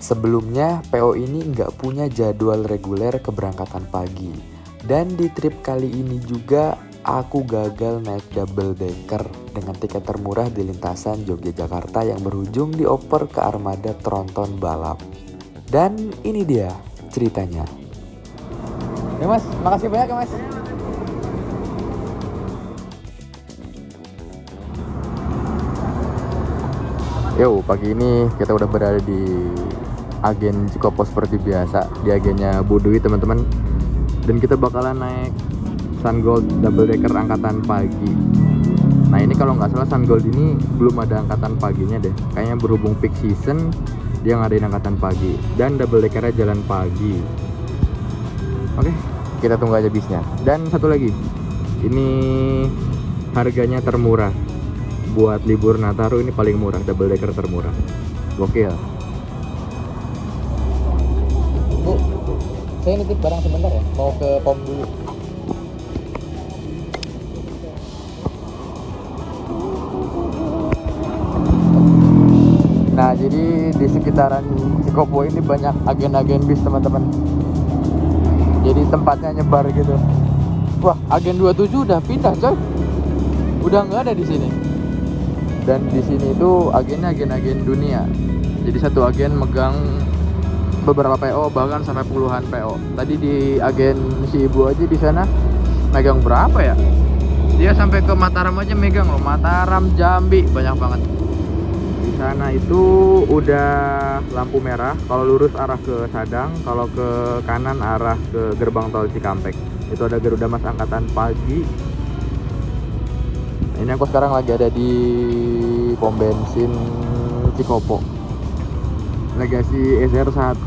Sebelumnya, PO ini nggak punya jadwal reguler keberangkatan pagi. Dan di trip kali ini juga aku gagal naik double decker dengan tiket termurah di lintasan Yogyakarta yang berujung dioper ke armada tronton balap. Dan ini dia ceritanya. Ya mas, makasih banyak ya mas. Yo, pagi ini kita udah berada di agen Cikopo seperti biasa, di agennya Budui teman-teman. Dan kita bakalan naik Sun Gold double decker angkatan pagi. Nah ini kalau nggak salah Sun Gold ini belum ada angkatan paginya deh. Kayaknya berhubung peak season dia ngadain angkatan pagi dan double deckernya jalan pagi. Oke, kita tunggu aja bisnya. Dan satu lagi, ini harganya termurah. Buat libur Nataru ini paling murah, double decker termurah. Gokil. Bu, saya nitip barang sebentar ya, mau ke pom dulu. Nah, jadi di sekitaran Cikopo ini banyak agen-agen bis teman-teman. Jadi tempatnya nyebar gitu. Wah, agen 27 udah pindah coy. Udah nggak ada di sini. Dan di sini itu agennya agen-agen dunia. Jadi satu agen megang beberapa PO, bahkan sampai puluhan PO. Tadi di agen si ibu aja di sana megang berapa ya? Dia sampai ke Mataram aja megang loh. Mataram, Jambi, banyak banget. Di sana itu udah lampu merah. Kalau lurus arah ke Sadang, kalau ke kanan arah ke gerbang tol Cikampek. Itu ada Garuda Mas angkatan pagi. Ini aku sekarang lagi ada di pom bensin Cikopo. Legacy SR1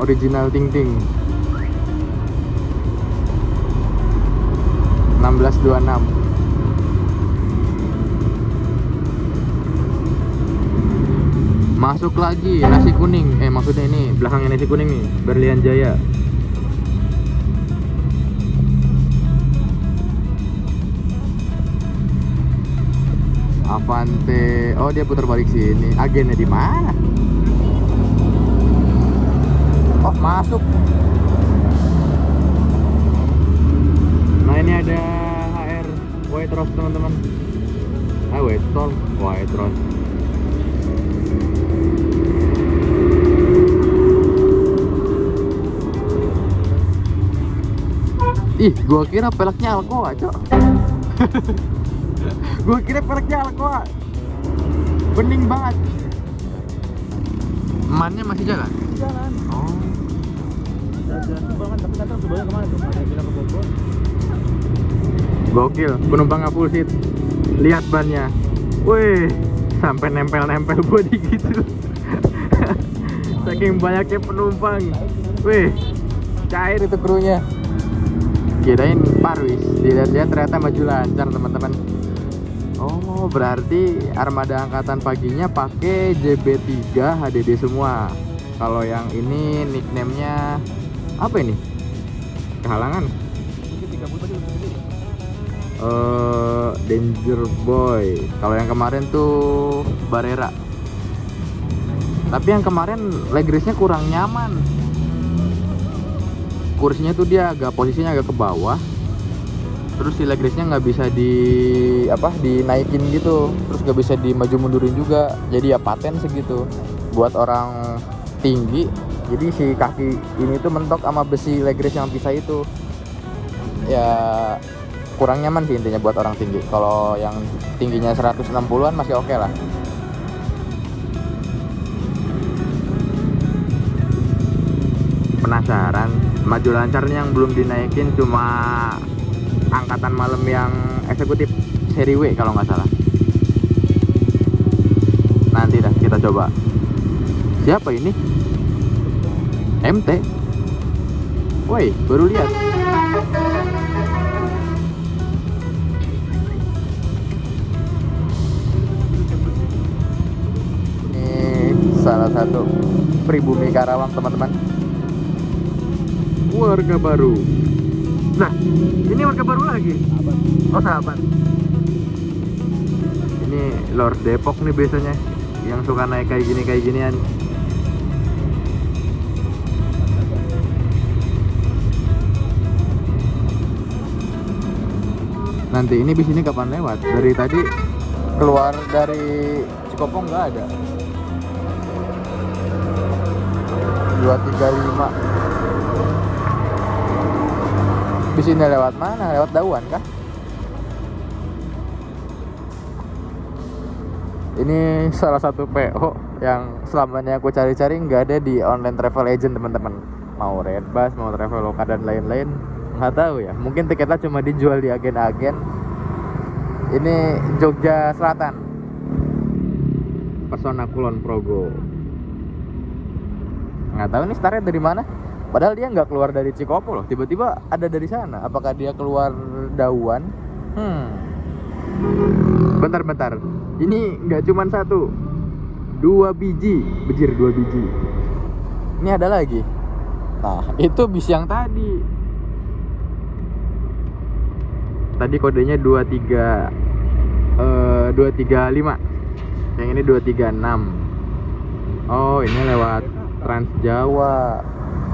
original Ting Ting 1626. Masuk lagi nasi kuning. Maksudnya ini belakangnya nasi kuning nih, Berlian Jaya. Avante. Oh, dia putar balik sini. Agennya di mana? Oh, masuk. Nah, ini ada HR White Rose teman-teman. White Storm, White Rose. Ih, gua kira peleknya Alcoa, Cok. Gue kira peleknya Alcoa. Bening banget. Emannya masih jalan? Jalan. Oh. Jalan tuh banget, tapi kata sebenarnya kemana tuh? Ada yang bilang ke Bogor. Gokil, penumpang full seat. Lihat bannya. Wih, sampai nempel-nempel body gitu. Saking banyaknya penumpang. Wih, cair itu krunya. Kirain parwis, dilihat-lihat ternyata maju lancar teman-teman. Oh, berarti armada angkatan paginya pakai JB3 HDD semua. Kalau yang ini nickname-nya apa ini? Kehalangan. Danger Boy. Kalau yang kemarin tuh Barera. Tapi yang kemarin leg race-nya kurang nyaman. Kursinya tuh dia posisinya agak ke bawah. Terus si leg race-nya nggak bisa dinaikin gitu. Terus nggak bisa dimaju mundurin juga. Jadi ya paten segitu. Buat orang tinggi, jadi si kaki ini tuh mentok sama besi leg race yang pisah itu. Ya kurang nyaman sih intinya buat orang tinggi. Kalau yang tingginya 160-an masih oke lah. Penasaran, maju lancarnya yang belum dinaikin cuma angkatan malam yang eksekutif seri W kalau nggak salah. Nanti dah kita coba. Siapa ini? MT. Woi, baru lihat. Ini salah satu pribumi Karawang teman-teman. Warga baru. Nah, ini warga baru lagi. Oh, sahabat. Ini Lord Depok nih biasanya yang suka naik kayak ginian. Nanti ini bis ini kapan lewat? Dari tadi keluar dari Cikopo nggak ada. 235. Bis ini lewat mana? Lewat Dauan kah? Ini salah satu PO yang selama ini aku cari-cari nggak ada di online travel agent teman-teman. Mau Redbus, mau Traveloka dan lain-lain, nggak tahu ya. Mungkin tiketnya cuma dijual di agen-agen. Ini Jogja Selatan, Pesona Kulon Progo. Nggak tahu nih startnya dari mana. Padahal dia nggak keluar dari Cikopo loh. Tiba-tiba ada dari sana. Apakah dia keluar Dauan? Bentar. Ini nggak cuma satu, 2 biji, bejir 2 biji. Ini ada lagi. Nah, itu bis yang tadi. Tadi kodenya 235. Yang ini 236. Oh, ini lewat Trans Jawa.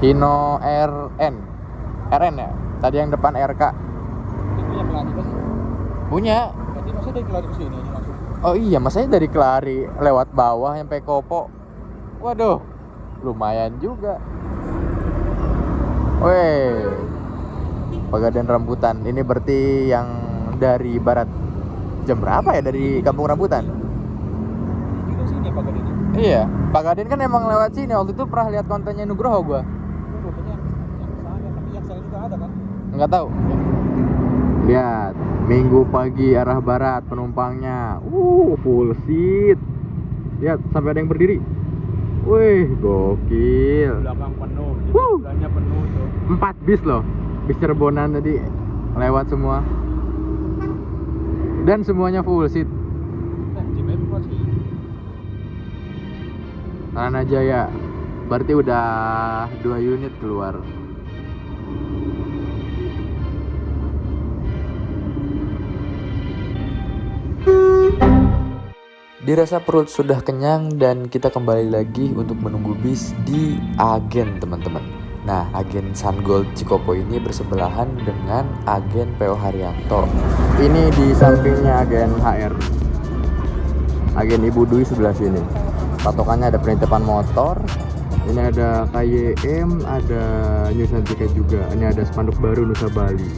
Hino RN ya? Tadi yang depan RK. Itu yang Kelari sih? Punya. Berarti maksudnya dari Kelari ke sini ini langsung. Oh iya, masanya dari Kelari lewat bawah sampai Kopo. Waduh, lumayan juga. Weh, Pegadaian Rambutan. Ini berarti yang dari barat. Jam berapa ya dari Kampung Rambutan? Juga sini Pak Gadin. Iya, Pak Gadin kan emang lewat sini. Waktu itu pernah lihat kontennya Nugroho gua. Rupanya yang sana, tapi yang sana juga ada kan? Nggak tahu. Lihat, Minggu pagi arah barat penumpangnya. Full seat. Lihat, sampai ada yang berdiri. Wih, gokil. Belakang penuh, sebelahnya penuh tuh. 4 bis loh. Bis Cirebonan tadi lewat semua. Dan semuanya full seat. Cimahi keluar sih. Taranajaya. Berarti udah 2 unit keluar. Dirasa perut sudah kenyang dan kita kembali lagi untuk menunggu bis di agen teman-teman. Nah, agen Sungold Cikopo ini bersebelahan dengan agen PO Haryanto. Ini di sampingnya agen HR. Agen Ibu Dwi sebelah sini. Patokannya ada penitipan motor. Ini ada KYM, ada Nusantika juga. Ini ada spanduk baru Nusa Bali.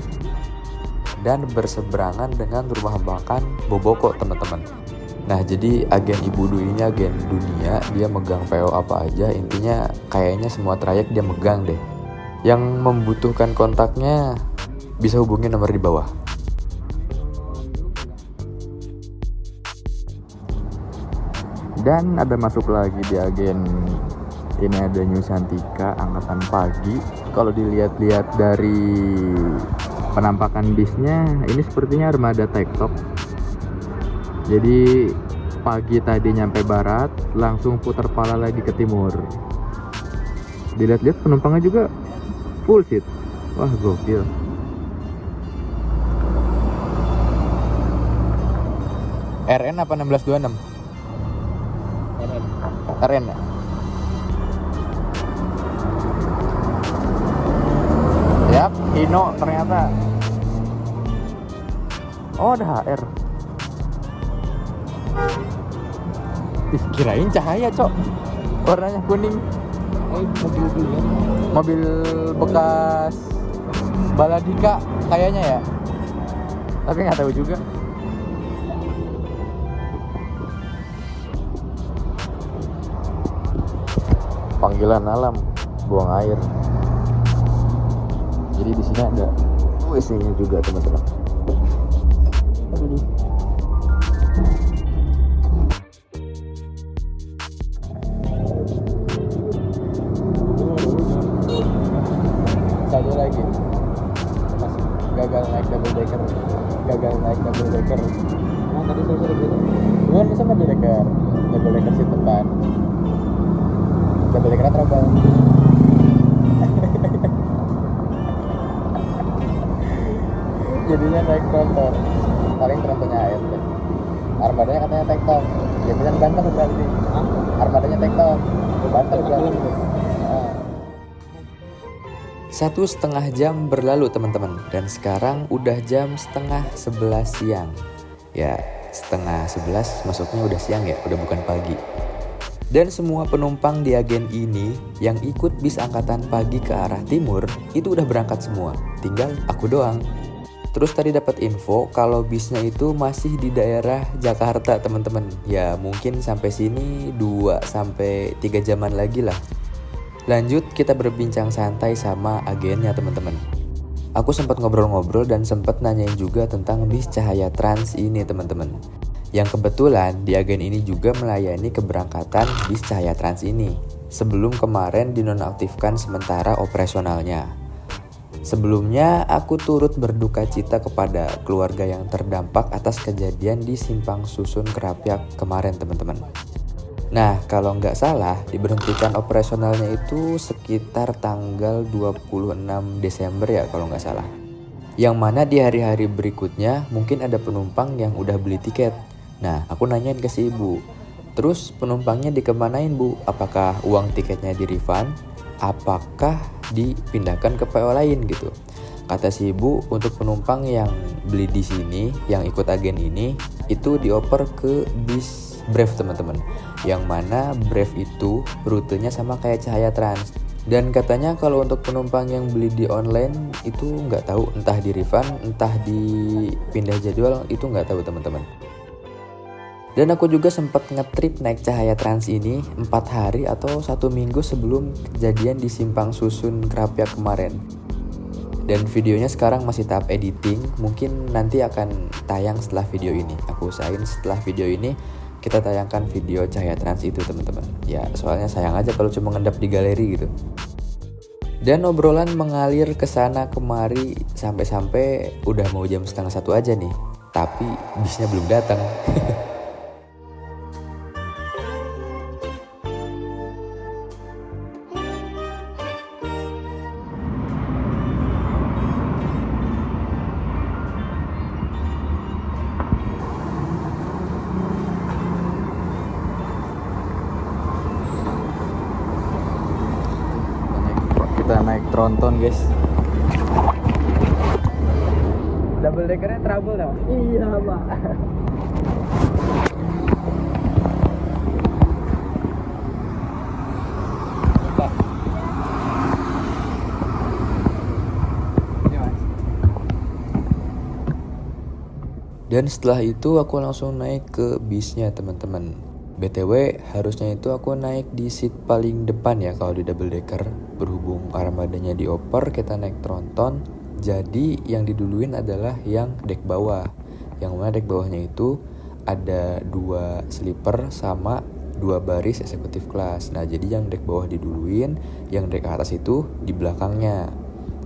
Dan berseberangan dengan rumah makan Boboko teman-teman. Nah, jadi agen Ibu Dwi ini agen dunia, dia megang PO apa aja, intinya kayaknya semua trayek dia megang deh. Yang membutuhkan kontaknya bisa hubungi nomor di bawah. Dan ada masuk lagi di agen ini, ada Nusantika angkatan pagi. Kalau dilihat-lihat dari penampakan bisnya, ini sepertinya armada Tektop. Jadi pagi tadi nyampe barat, langsung putar pala lagi ke timur. Dilihat-lihat penumpangnya juga full seat. Wah, gokil. RN apa 1626? RN ya? Yap, Hino ternyata. Oh, ada HR. Kirain cahaya, Cok. Warnanya kuning. Mobil dulu ya. Mobil bekas Baladika kayaknya ya. Tapi nggak tahu juga. Panggilan alam, buang air. Jadi di sini ada WC-nya juga, teman-teman. Satu lagi, masih gagal naik double decker. Nah, tadi saya sudah bilang. Bukan sama double decker seat depan. Double decker trouble. Jadinya naik tronton, paling trontonnya ART. Armadanya katanya Tektop, ya bilang Banten berarti. Armadanya Tektop, Banten berarti. 1,5 jam berlalu teman-teman, dan sekarang udah jam setengah 11 siang. Ya, setengah 11 maksudnya udah siang ya, udah bukan pagi. Dan semua penumpang di agen ini yang ikut bis angkatan pagi ke arah timur itu udah berangkat semua, tinggal aku doang. Terus tadi dapat info kalau bisnya itu masih di daerah Jakarta teman-teman. Ya mungkin sampai sini 2-3 jaman lagi lah. Lanjut kita berbincang santai sama agennya teman-teman. Aku sempat ngobrol-ngobrol dan sempat nanyain juga tentang bis Cahaya Trans ini teman-teman. Yang kebetulan di agen ini juga melayani keberangkatan bis Cahaya Trans ini. Sebelum kemarin dinonaktifkan sementara operasionalnya. Sebelumnya aku turut berduka cita kepada keluarga yang terdampak atas kejadian di Simpang Susun Kerapiak kemarin teman-teman. Nah, kalau nggak salah, diberhentikan operasionalnya itu sekitar tanggal 26 Desember ya kalau nggak salah. Yang mana di hari-hari berikutnya mungkin ada penumpang yang udah beli tiket. Nah, aku nanyain ke si ibu, terus penumpangnya dikemanain bu? Apakah uang tiketnya di-refund? Apakah dipindahkan ke PO lain gitu? Kata si ibu, untuk penumpang yang beli di sini, yang ikut agen ini, itu dioper ke bis Brave teman-teman, yang mana Brave itu rutenya sama kayak Cahaya Trans. Dan katanya kalau untuk penumpang yang beli di online itu nggak tahu, entah di refund, entah dipindah jadwal, itu nggak tahu teman-teman. Dan aku juga sempat ngetrip naik Cahaya Trans ini 4 hari atau 1 minggu sebelum kejadian di Simpang Susun Kerapiak kemarin. Dan videonya sekarang masih tahap editing, mungkin nanti akan tayang setelah video ini. Aku usahain setelah video ini kita tayangkan video Cahaya Trans itu teman-teman. Ya soalnya sayang aja kalau cuma ngendap di galeri gitu. Dan obrolan mengalir ke sana kemari sampai-sampai udah mau jam 12:30 aja nih. Tapi bisnya belum datang. Kita naik tronton guys. Double deckernya trouble dong. Iya pak. Dan setelah itu aku langsung naik ke bisnya teman-teman. BTW harusnya itu aku naik di seat paling depan ya kalau di double decker. Berhubung armadanya dioper, kita naik tronton. Jadi yang diduluin adalah yang dek bawah. Yang mana dek bawahnya itu ada 2 sleeper sama 2 baris eksekutif kelas. Nah jadi yang dek bawah diduluin, yang dek atas itu di belakangnya.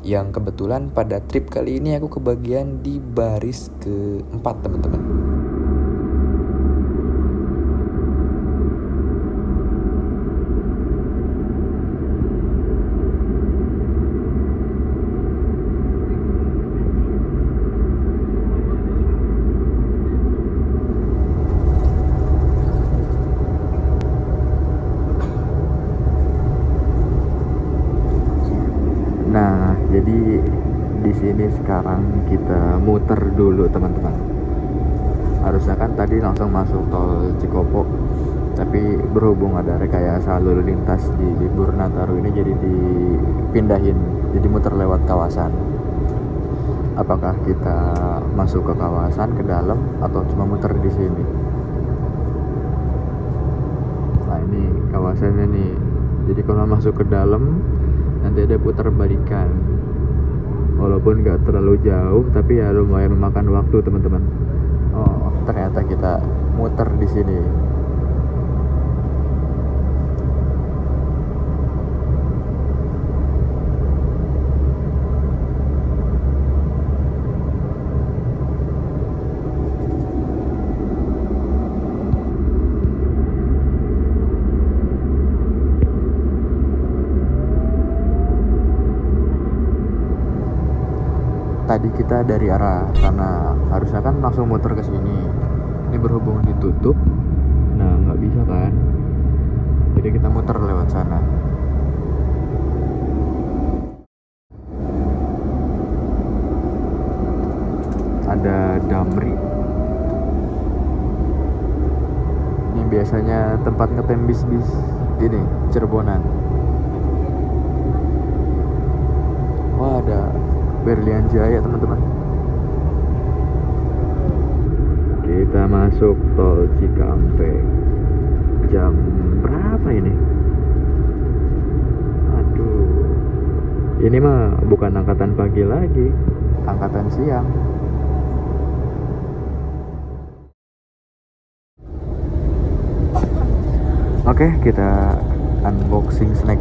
Yang kebetulan pada trip kali ini aku kebagian di baris keempat teman-teman. Nah, jadi di sini sekarang kita muter dulu teman-teman. Harusnya kan tadi langsung masuk tol Cikopo, tapi berhubung ada rekayasa lalu lintas di Libur Nataru ini jadi dipindahin, jadi muter lewat kawasan. Apakah kita masuk ke kawasan ke dalam atau cuma muter di sini? Nah, ini kawasannya nih. Jadi kalau masuk ke dalam nanti ada putar balikan, walaupun nggak terlalu jauh tapi ya lumayan memakan waktu teman-teman. Oh ternyata kita muter di sini. Tadi kita dari arah sana, harusnya kan langsung muter ke sini. Ini berhubung ditutup, nah nggak bisa kan. Jadi kita muter lewat sana. tempat ngetem bis-bis ini Cirebonan. Wah, ada Berlian Jaya teman-teman. Kita masuk tol Cikampek. Jam berapa ini? Aduh, ini mah bukan angkatan pagi lagi, angkatan siang. Oke, kita unboxing snack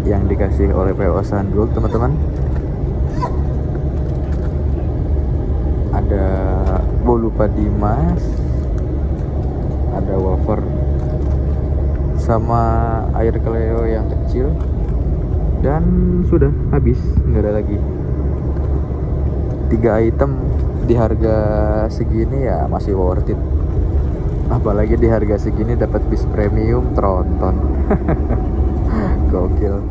yang dikasih oleh PO Sandwalk teman-teman. Ada bolu Dimas, ada wafer sama air keleo yang kecil, dan sudah habis, nggak ada lagi. 3 item di harga segini ya masih worth it. Apalagi di harga segini dapat bis premium tronton. Gokil.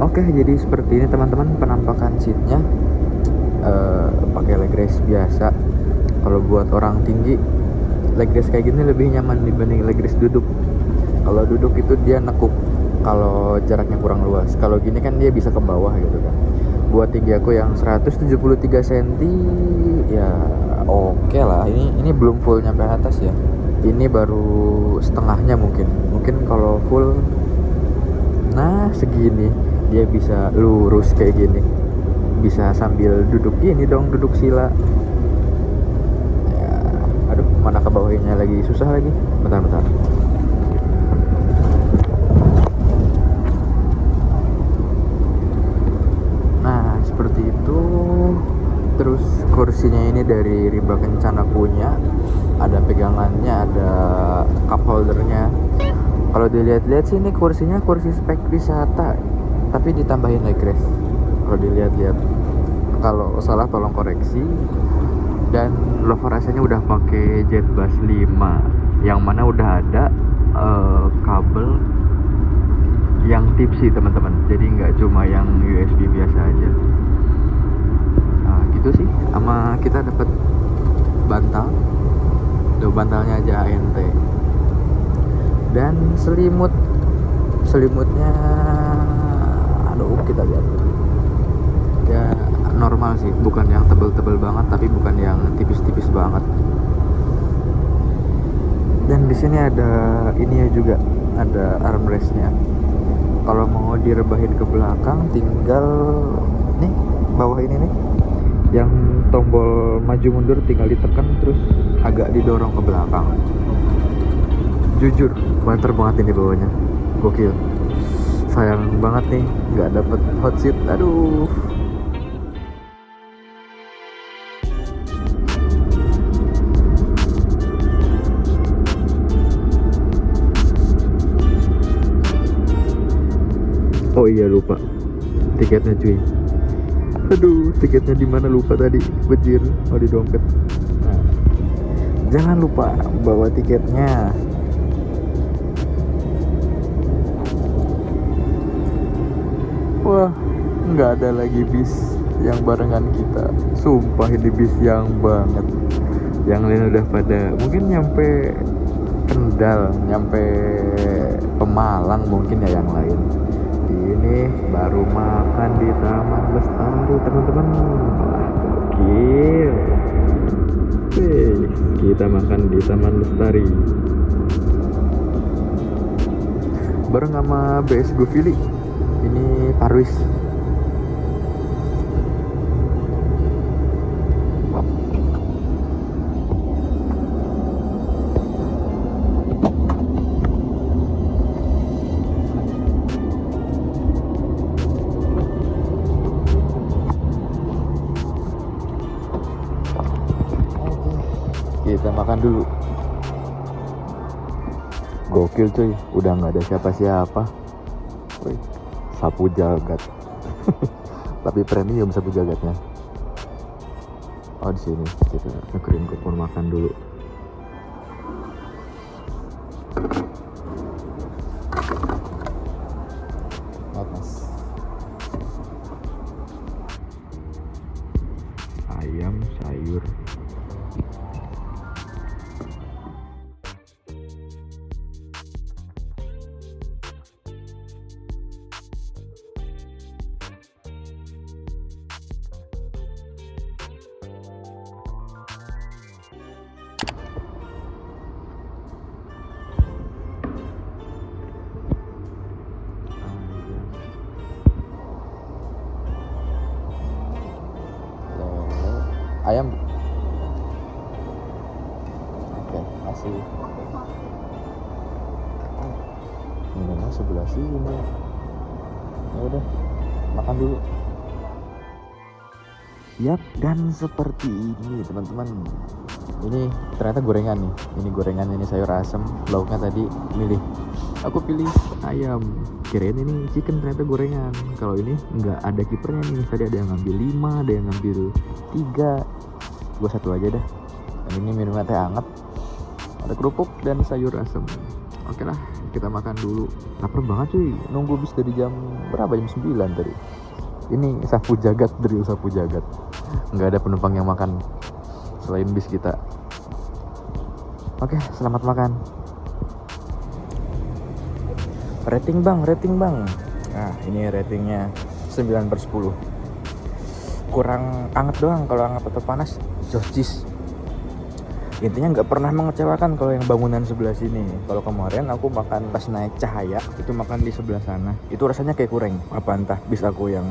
Oke, jadi seperti ini teman-teman penampakan seatnya. Pakai leg rest biasa. Kalau buat orang tinggi, leg rest kayak gini lebih nyaman dibanding leg rest duduk. Kalau duduk itu dia nekuk kalau jaraknya kurang luas. Kalau gini kan dia bisa ke bawah gitu kan. Buat tinggi aku yang 173 cm ya oke lah. Ini belum full nyampe atas ya. Ini baru setengahnya mungkin. Mungkin kalau full nah segini dia bisa lurus kayak gini. Bisa sambil duduk gini dong, duduk sila ya. Aduh, mana ke bawahnya lagi, susah lagi. Bentar. Nah seperti itu. Terus kursinya ini dari Rimba Kencana punya, ada pegangannya, ada cup holdernya. Kalau dilihat-lihat sih ini kursinya kursi spek wisata, tapi ditambahin leg rest. Kalau dilihat-lihat, kalau salah tolong koreksi. Dan lover AC-nya udah pakai Jetbus 5, yang mana udah ada kabel yang tipsi teman-teman. Jadi nggak cuma yang USB biasa aja. Nah gitu sih. Sama kita dapat bantal. Tuh bantalnya aja ANT. Dan selimutnya aduh kita lihat ya normal sih, bukan yang tebel-tebel banget tapi bukan yang tipis-tipis banget. Dan di sini ada ini ya juga, ada armrestnya. Kalau mau direbahin ke belakang tinggal nih bawah ini nih, yang tombol maju mundur tinggal ditekan terus agak didorong ke belakang. Jujur banter banget ini bawahnya, gokil. Sayang banget nih nggak dapet hot seat, aduh. Oh iya lupa tiketnya cuy. Aduh, tiketnya di mana lupa tadi, bejir. Oh di dompet. Nah, jangan lupa bawa tiketnya. Wah, nggak ada lagi bis yang barengan kita. Sumpah ini bis yang banget. Yang lain udah pada mungkin nyampe Kendal, nyampe Pemalang mungkin ya yang lain. Ini baru makan di Taman Lestari teman-teman. Wah, gokil. Kita makan di Taman Lestari bareng sama BS Gofili. Ini Parwis. Kita makan dulu. Gokil cuy, udah nggak ada siapa-siapa. Wih, sapu jagat. Tapi premium sapu jagatnya. Oh di sini kita nukerin kupon makan dulu. Maaf mas. Ayam, sayur. Ayam. Oke, masih. Minumnya sebelah sini. Ya udah, makan dulu. Yap, dan seperti ini teman-teman. Ini ternyata gorengan nih. Ini gorengan, ini sayur asem. Lauknya tadi aku pilih ayam. Kirain ini chicken, ternyata gorengan. Kalau ini nggak ada kipernya nih. Tadi ada yang ngambil 5, ada yang ngambil 3. Gua satu aja dah. Dan ini minumnya teh hangat. Ada kerupuk dan sayur asem. Oke lah, kita makan dulu. Lapar banget cuy. Nunggu bis dari jam berapa? Jam 9 tadi. Ini sapu jagat, drill sapu jagat. Nggak ada penumpang yang makan selain bis kita. Oke, selamat makan. Rating bang. Nah, ini ratingnya 9/10. Kurang anget doang. Kalau anget atau panas, jocis. Intinya nggak pernah mengecewakan kalau yang bangunan sebelah sini. Kalau kemarin aku makan pas naik Cahaya, itu makan di sebelah sana. Itu rasanya kayak kurang. Apa entah bis aku yang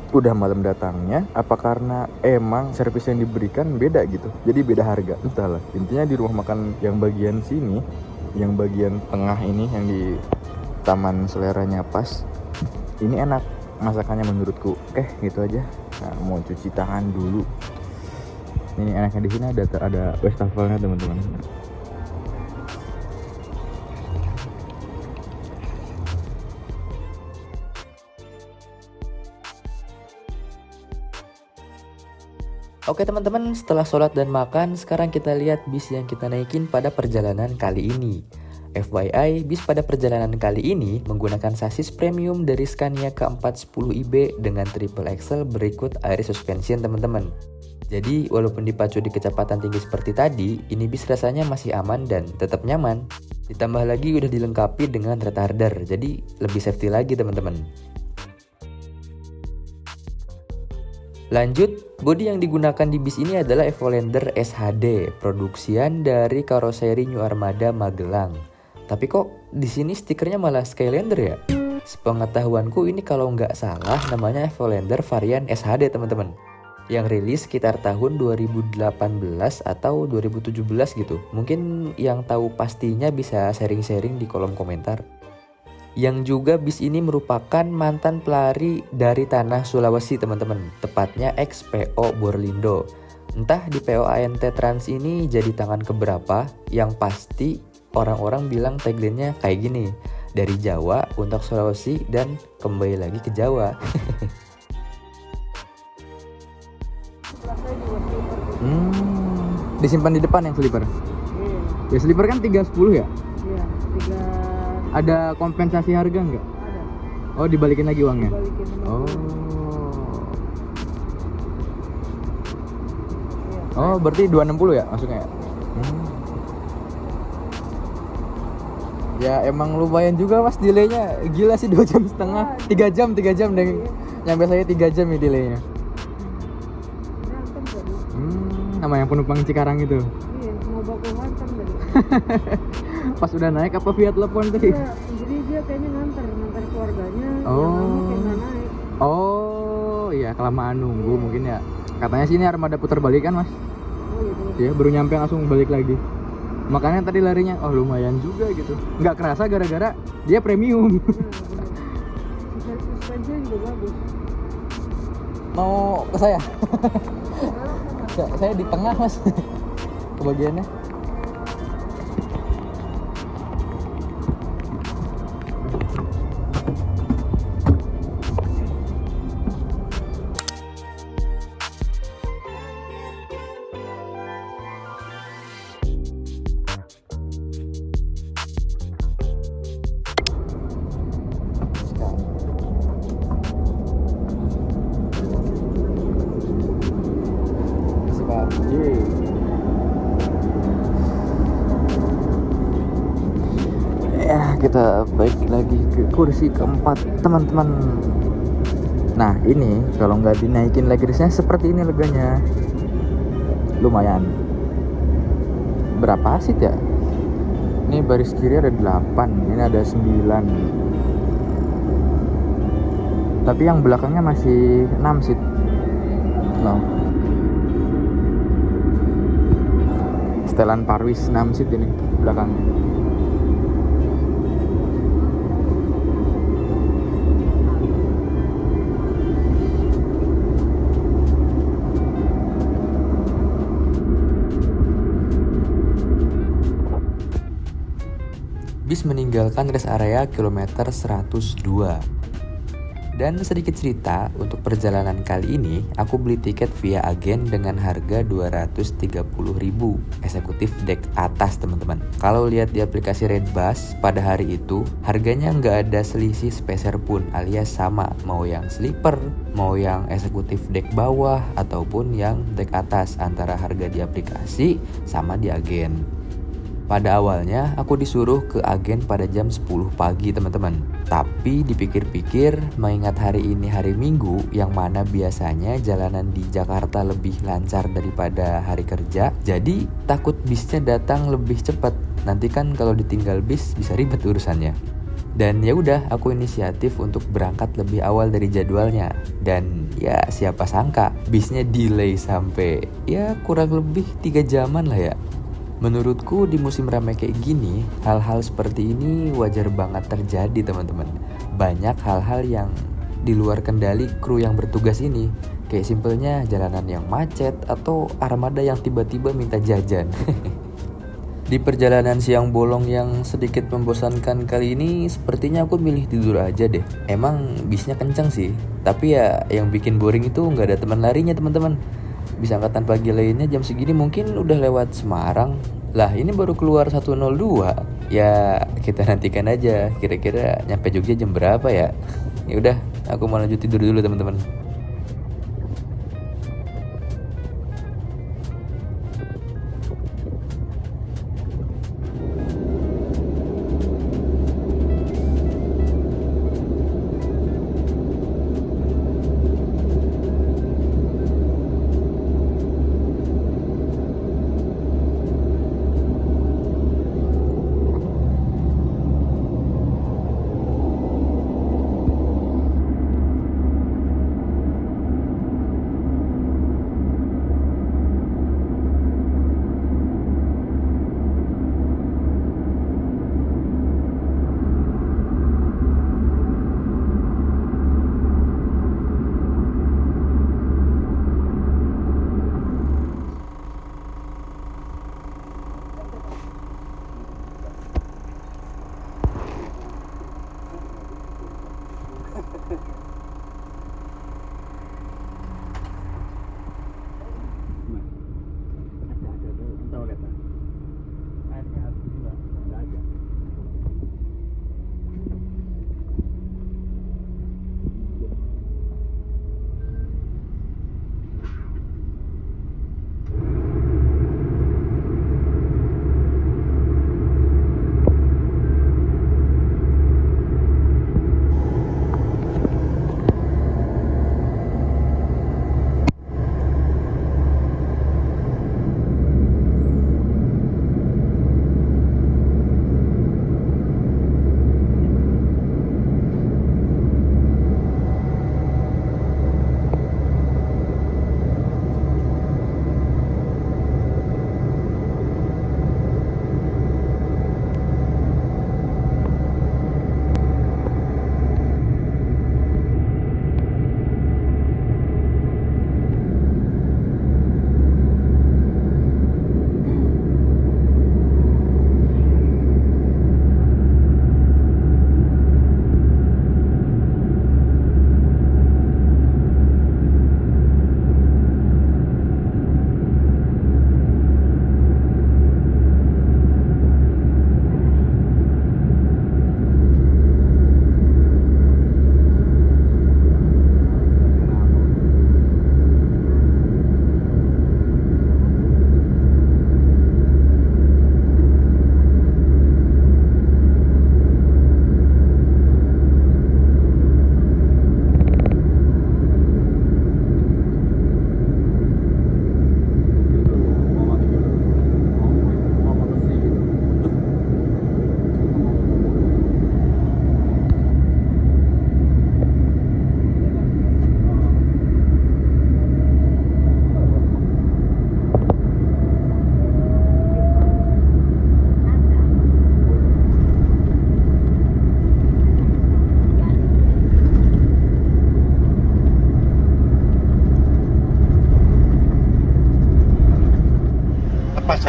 udah malam datangnya, apa karena emang servis yang diberikan beda gitu, jadi beda harga, entahlah. Intinya di rumah makan yang bagian sini, yang bagian tengah ini, yang di taman seleranya pas, ini enak masakannya menurutku. Oke, gitu aja. Nah, mau cuci tangan dulu. Ini enaknya di sini ada wastafelnya teman-teman. Oke teman-teman, setelah sholat dan makan, sekarang kita lihat bis yang kita naikin pada perjalanan kali ini. FYI, bis pada perjalanan kali ini menggunakan sasis premium dari Scania K410IB dengan triple axle berikut air suspension teman-teman. Jadi walaupun dipacu di kecepatan tinggi seperti tadi, ini bis rasanya masih aman dan tetap nyaman. Ditambah lagi udah dilengkapi dengan retarder, jadi lebih safety lagi teman-teman. Lanjut, bodi yang digunakan di bis ini adalah Evolander SHD, produksian dari karoseri New Armada Magelang. Tapi kok di sini stikernya malah Skylander ya? Sepengetahuanku ini kalau nggak salah namanya Evolander varian SHD teman-teman. Yang rilis sekitar tahun 2018 atau 2017 gitu. Mungkin yang tahu pastinya bisa sharing-sharing di kolom komentar. Yang juga bis ini merupakan mantan pelari dari tanah Sulawesi teman-teman, tepatnya ex PO Borlindo. Entah di PO ANT Trans ini jadi tangan keberapa, yang pasti orang-orang bilang tagline-nya kayak gini, dari Jawa untuk Sulawesi dan kembali lagi ke Jawa. Disimpan di depan yang sleeper. Iya. Ya sleeper kan 310 ya? Iya, 3. Ada kompensasi harga nggak? Ada. Oh, dibalikin lagi uangnya? Balikin sama Oh. Iya. Oh, berarti 260 ya masuknya ya? Ya emang lumayan juga mas delaynya. Gila sih 2,5 jam. 3 jam deh. Nyampe saya 3 jam ya delaynya. Ngantem tadi. Sama yang penumpang Cikarang itu. Iya, mau baku ngantem tadi. Pas udah naik apa via telepon tadi? Iya, jadi dia kayaknya nganter keluarganya. Oh. Yang ngamuk yang nggak naik. Oh iya, kelamaan nunggu mungkin ya. Katanya sini armada putar balik kan mas? Oh gitu. Iya, baru nyampe langsung balik lagi. Makanya tadi larinya, oh lumayan juga gitu. Nggak kerasa gara-gara dia premium. Nah, suspensinya juga bagus. Mau ke saya? Saya di tengah mas. Kebagiannya. kita balik lagi ke kursi keempat teman-teman. Nah ini kalau nggak dinaikin legrisnya seperti ini leganya. Lumayan. Berapa seat ya? Ini baris kiri ada 8, ini ada 9. Tapi yang belakangnya masih 6 seat. No. Setelan Parwis 6 seat ini belakangnya. Bis meninggalkan rest area kilometer 102. Dan sedikit cerita, untuk perjalanan kali ini aku beli tiket via agen dengan harga 230.000 eksekutif deck atas teman-teman. Kalau lihat di aplikasi Redbus pada hari itu harganya nggak ada selisih sepeser pun, alias sama, mau yang sleeper, mau yang eksekutif deck bawah ataupun yang deck atas, antara harga di aplikasi sama di agen. Pada awalnya aku disuruh ke agen pada jam 10 pagi teman-teman. Tapi dipikir-pikir, mengingat hari ini hari Minggu yang mana biasanya jalanan di Jakarta lebih lancar daripada hari kerja, jadi takut bisnya datang lebih cepat. Nanti kan kalau ditinggal bis bisa ribet urusannya. Dan ya udah, aku inisiatif untuk berangkat lebih awal dari jadwalnya. Dan ya siapa sangka bisnya delay sampai ya kurang lebih 3 jaman lah ya. Menurutku di musim ramai kayak gini, hal-hal seperti ini wajar banget terjadi teman-teman. Banyak hal-hal yang di luar kendali kru yang bertugas ini. Kayak simpelnya jalanan yang macet atau armada yang tiba-tiba minta jajan. Di perjalanan siang bolong yang sedikit membosankan kali ini, sepertinya aku milih tidur aja deh. Emang bisnya kenceng sih, tapi ya yang bikin boring itu nggak ada teman larinya teman-teman. Bis angkatan pagi lainnya jam segini mungkin udah lewat Semarang. Lah ini baru keluar 102. Ya kita nantikan aja kira-kira nyampe Jogja jam berapa ya. Ya udah, aku mau lanjut tidur dulu teman-teman.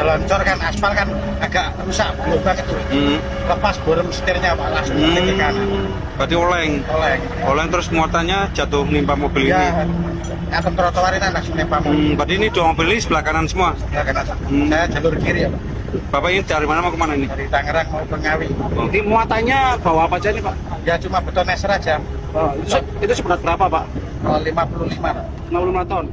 loncor kan, aspal kan agak rusak gelombang itu. Lepas borem setirnya Pak, langsung ke kanan. Berarti oleng terus muatannya jatuh menimpa mobil Ya, ini. atau trotoar ini langsung menimpa mobil. Berarti ini dua mobil ini sebelah kanan semua. Ya, kanan. Saya jalur kiri ya Pak. Bapak ini dari mana mau kemana ini? Dari Tangerang mau ke Ngawi. Jadi muatannya bawa apa aja nih Pak? Ya cuma beton eser aja. Oh, itu seberat berapa Pak? 55. 65 ton.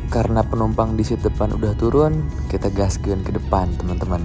Karena penumpang di seat depan udah turun, kita gaskeun ke depan teman-teman.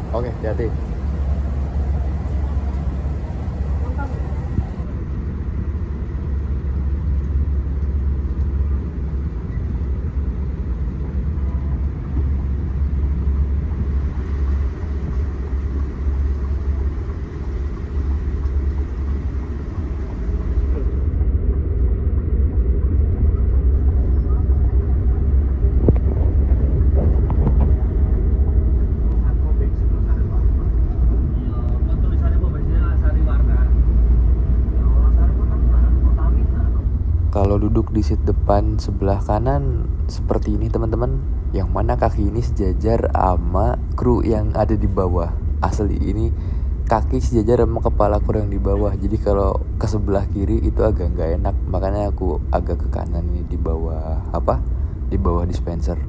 Oke, hati-hati. Kalau duduk di seat depan sebelah kanan seperti ini teman-teman, yang mana kaki ini sejajar sama kru yang ada di bawah. Asli ini kaki sejajar sama kepalaku yang di bawah. Jadi kalau ke sebelah kiri itu agak nggak enak, makanya aku agak ke kanan nih di bawah di bawah dispenser.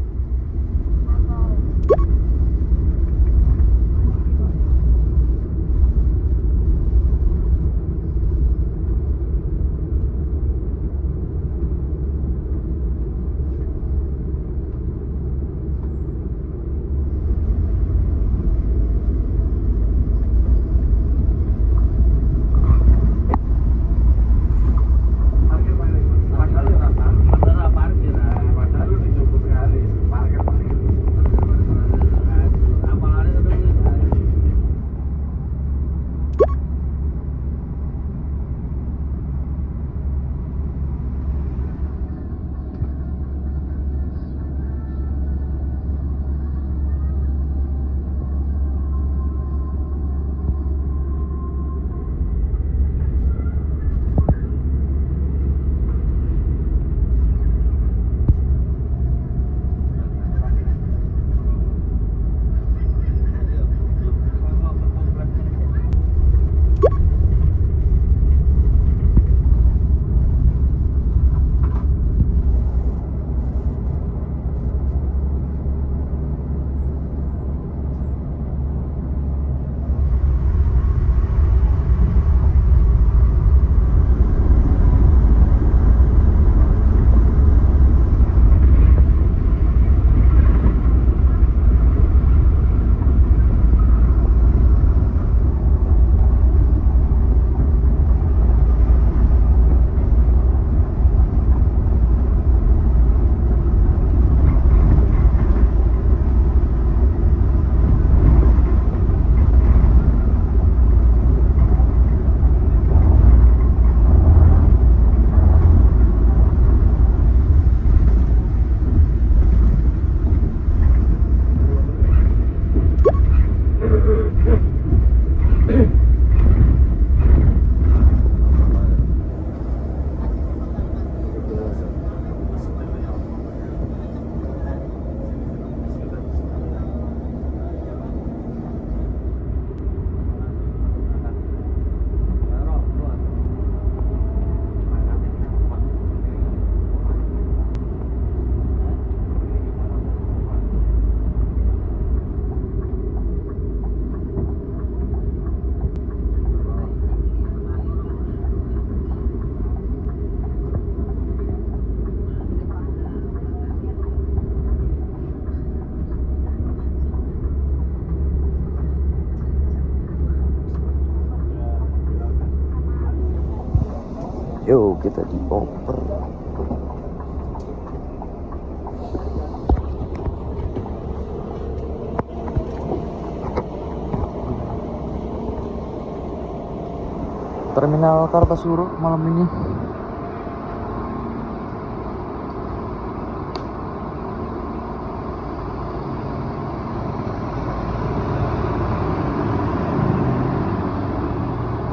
Yo, kita dioper. Terminal Kartasuro malam ini.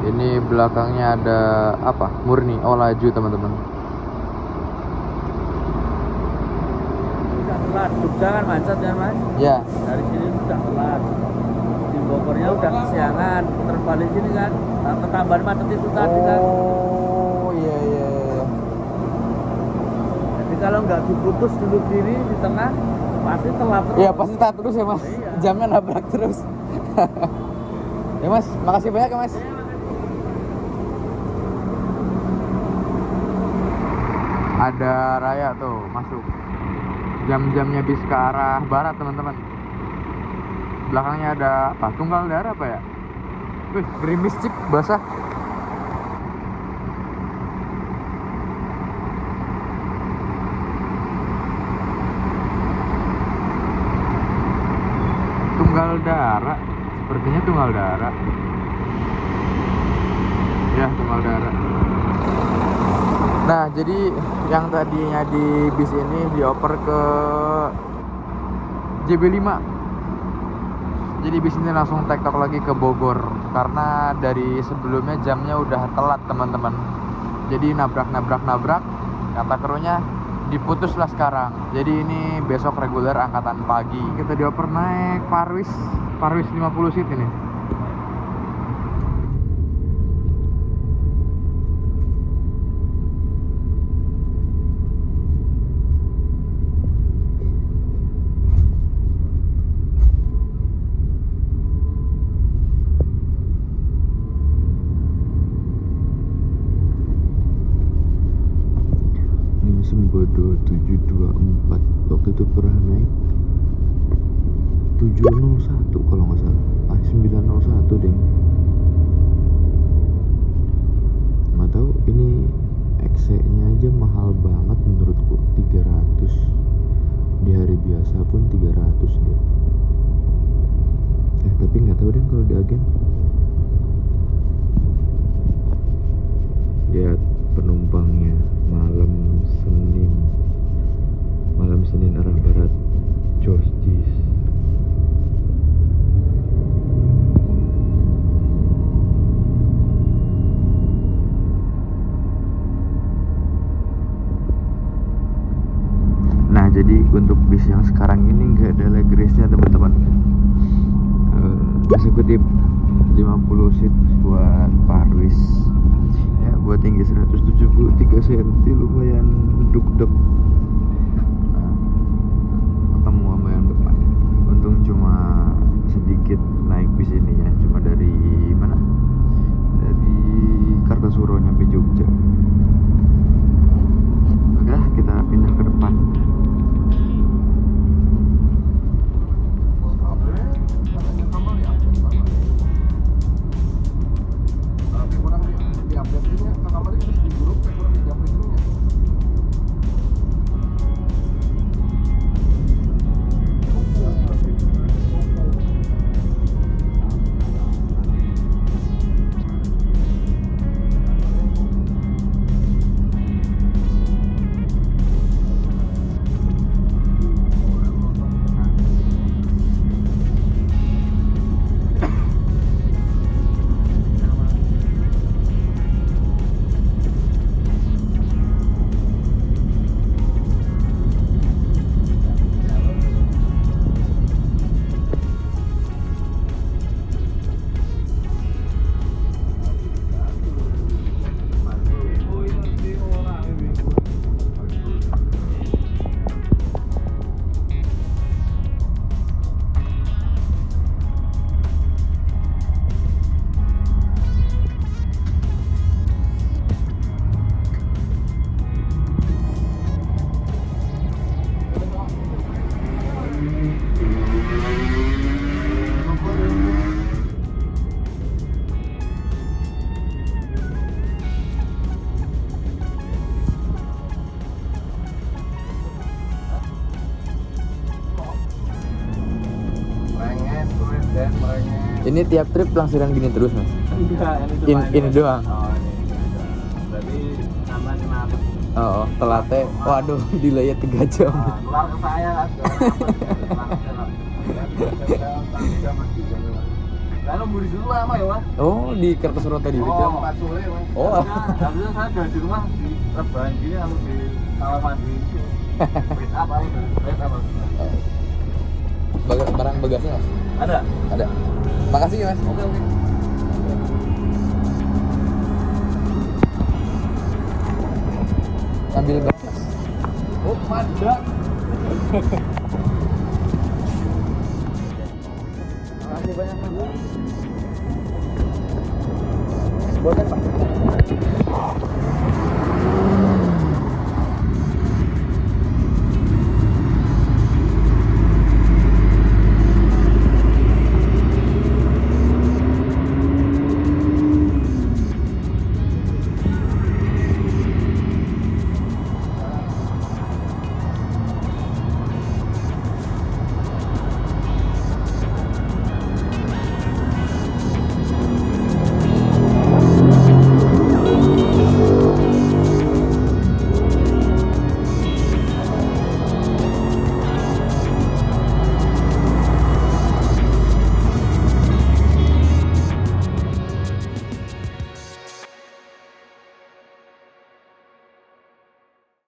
Ini belakangnya ada Murni. Oh, laju teman-teman. Udah telat, Jogja kan macet ya mas? Ya. Dari sini udah telat. Di Bogornya udah kesiangan, putar balik sini kan. Ketambahan macet itu tadi kan. Oh, iya. Jadi kalau nggak diputus dulu kiri di tengah, pasti telat terus. Iya, pasti telat terus ya mas. Iya. Jamnya nabrak terus. Ya mas, makasih banyak ya mas. Ada raya tuh masuk. Jam-jamnya bis ke arah barat teman-teman. Belakangnya ada Tunggal Darah ya? Wih, gerimis cip basah. Tunggal Darah, sepertinya Tunggal Darah. Ya, Tunggal Darah. Nah, jadi yang tadinya di bis ini dioper ke JB5. Jadi bis ini langsung tektok lagi ke Bogor karena dari sebelumnya jamnya udah telat teman-teman. Jadi nabrak, kata krunya diputuslah sekarang. Jadi ini besok reguler angkatan pagi. Kita dioper naik Parwis 50 seat ini. naik 701 kalau nggak salah, 901 deng. Nggak tahu, ini XC-nya aja mahal banget menurutku, 300. Di hari biasa pun 300 deh. Tapi nggak tahu deh kalau di agen. Lihat penumpangnya malam Senin arah barat, Josjis. Nah, jadi untuk bis yang sekarang ini nggak ada leg race-nya teman-teman. Eksekutif 50 seat buat Parwis. Ya, buat tinggi 173 cm lumayan duk-duk. Nah, ketemu sama yang depan. Untung cuma sedikit naik bis ininya, cuma dari mana? Dari Kartosuro nyampe Jogja. Oke, kita pindah ke depan. Ini tiap trip langsiran gini terus mas? Enggak, Ini doang. Oh, ini doang. Berarti aman kenapa? Oh, telatnya, waduh, delay 3 jam. Keluar ke saya kan. Lalu mau di situ lama ya mas? Oh, di Kartosuro tadi itu. Oh, 4 sore mas. Oh. Habisnya saya udah di rumah di rebahan gini lalu di kamar mandi. Wait up lalu dari wait up. Barang bagasi mas? Ada? Ada. Makasih ya mas. Oke. Ambil bagas. Oh, mantap. Makasih banyak mas. Boleh pak.